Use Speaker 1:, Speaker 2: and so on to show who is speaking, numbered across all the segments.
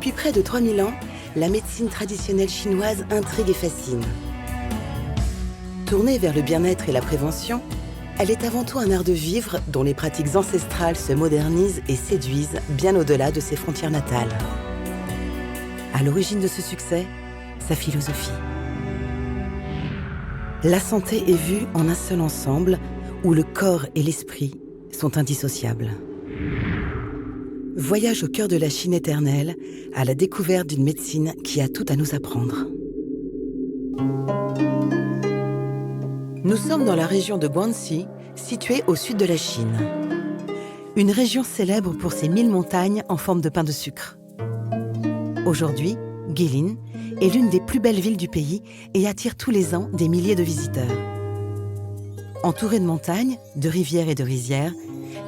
Speaker 1: Depuis près de 3000 ans, la médecine traditionnelle chinoise intrigue et fascine. Tournée vers le bien-être et la prévention, elle est avant tout un art de vivre dont les pratiques ancestrales se modernisent et séduisent bien au-delà de ses frontières natales. À l'origine de ce succès, sa philosophie. La santé est vue en un seul ensemble où le corps et l'esprit sont indissociables. Voyage au cœur de la Chine éternelle, à la découverte d'une médecine qui a tout à nous apprendre. Nous sommes dans la région de Guangxi, située au sud de la Chine. Une région célèbre pour ses 1000 montagnes en forme de pain de sucre. Aujourd'hui, Guilin est l'une des plus belles villes du pays et attire tous les ans des milliers de visiteurs. Entourée de montagnes, de rivières et de rizières,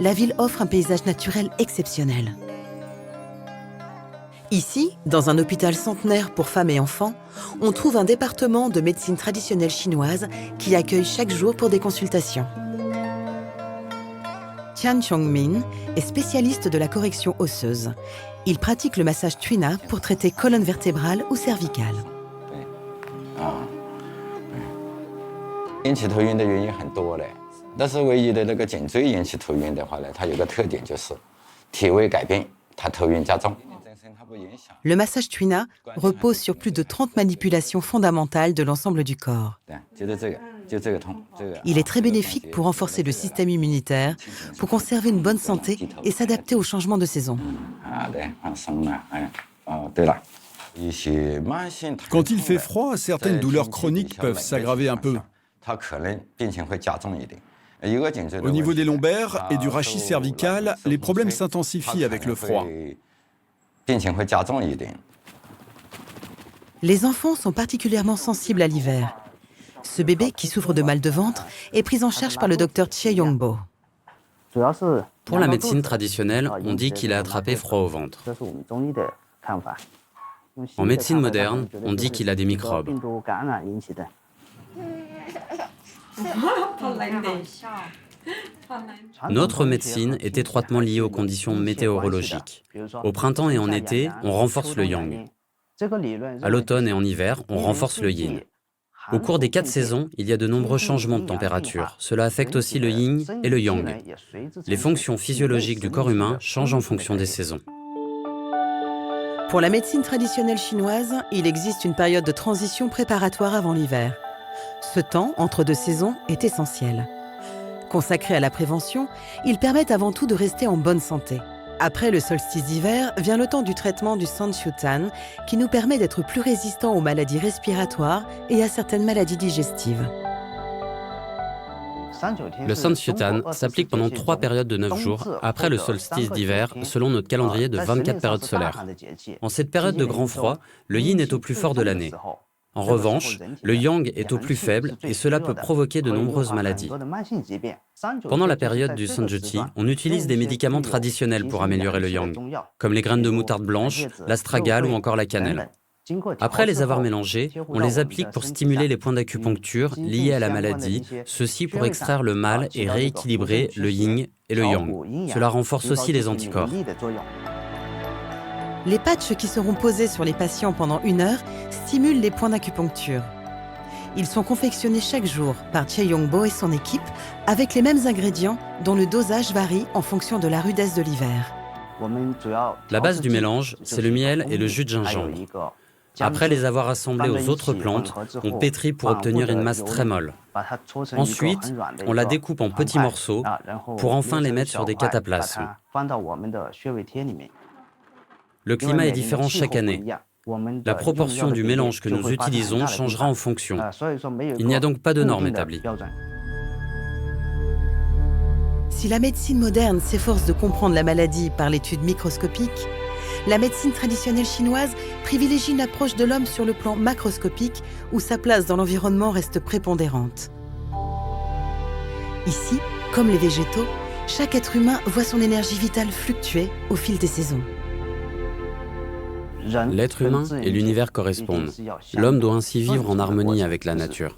Speaker 1: la ville offre un paysage naturel exceptionnel. Ici, dans un hôpital centenaire pour femmes et enfants, on trouve un département de médecine traditionnelle chinoise qui accueille chaque jour pour des consultations. Tian Chongmin est spécialiste de la correction osseuse. Il pratique le massage Tuina pour traiter colonne vertébrale ou cervicale.
Speaker 2: 引起头晕的原因很多嘞，但是唯一的那个颈椎引起头晕的话呢，它有个特点就是体位改变，它头晕加重。
Speaker 1: Le massage Tuina repose sur plus de 30 manipulations fondamentales de l'ensemble du corps. Il est très bénéfique pour renforcer le système immunitaire, pour conserver une bonne santé et s'adapter aux changements de saison.
Speaker 3: Quand il fait froid, certaines douleurs chroniques peuvent s'aggraver un peu. Au niveau des lombaires et du rachis cervical, les problèmes s'intensifient avec le froid.
Speaker 1: Les enfants sont particulièrement sensibles à l'hiver. Ce bébé, qui souffre de mal de ventre, est pris en charge par le docteur Chie Yongbo.
Speaker 4: Pour la médecine traditionnelle, on dit qu'il a attrapé froid au ventre. En médecine moderne, on dit qu'il a des microbes. Notre médecine est étroitement liée aux conditions météorologiques. Au printemps et en été, on renforce le yang. À l'automne et en hiver, on renforce le yin. Au cours des 4 saisons, il y a de nombreux changements de température. Cela affecte aussi le yin et le yang. Les fonctions physiologiques du corps humain changent en fonction des saisons.
Speaker 1: Pour la médecine traditionnelle chinoise, il existe une période de transition préparatoire avant l'hiver. Ce temps, entre 2 saisons, est essentiel. Consacré à la prévention, ils permettent avant tout de rester en bonne santé. Après le solstice d'hiver, vient le temps du traitement du Sanxiutan, qui nous permet d'être plus résistants aux maladies respiratoires et à certaines maladies digestives.
Speaker 4: Le Sanxiutan s'applique pendant 3 périodes de 9 jours, après le solstice d'hiver, selon notre calendrier de 24 périodes solaires. En cette période de grand froid, le yin est au plus fort de l'année. En revanche, le yang est au plus faible et cela peut provoquer de nombreuses maladies. Pendant la période du Sanjuti, on utilise des médicaments traditionnels pour améliorer le yang, comme les graines de moutarde blanche, l'astragale ou encore la cannelle. Après les avoir mélangés, on les applique pour stimuler les points d'acupuncture liés à la maladie, ceci pour extraire le mal et rééquilibrer le yin et le yang. Cela renforce aussi les anticorps.
Speaker 1: Les patchs qui seront posés sur les patients pendant 1 heure stimulent les points d'acupuncture. Ils sont confectionnés chaque jour par Chie Yongbo et son équipe avec les mêmes ingrédients dont le dosage varie en fonction de la rudesse de l'hiver.
Speaker 4: La base du mélange, c'est le miel et le jus de gingembre. Après les avoir assemblés aux autres plantes, on pétrit pour obtenir une masse très molle. Ensuite, on la découpe en petits morceaux pour enfin les mettre sur des cataplasmes. Le climat est différent chaque année. La proportion du mélange que nous utilisons changera en fonction. Il n'y a donc pas de norme établie.
Speaker 1: Si la médecine moderne s'efforce de comprendre la maladie par l'étude microscopique, la médecine traditionnelle chinoise privilégie une approche de l'homme sur le plan macroscopique où sa place dans l'environnement reste prépondérante. Ici, comme les végétaux, chaque être humain voit son énergie vitale fluctuer au fil des saisons.
Speaker 4: L'être humain et l'univers correspondent. L'homme doit ainsi vivre en harmonie avec la nature.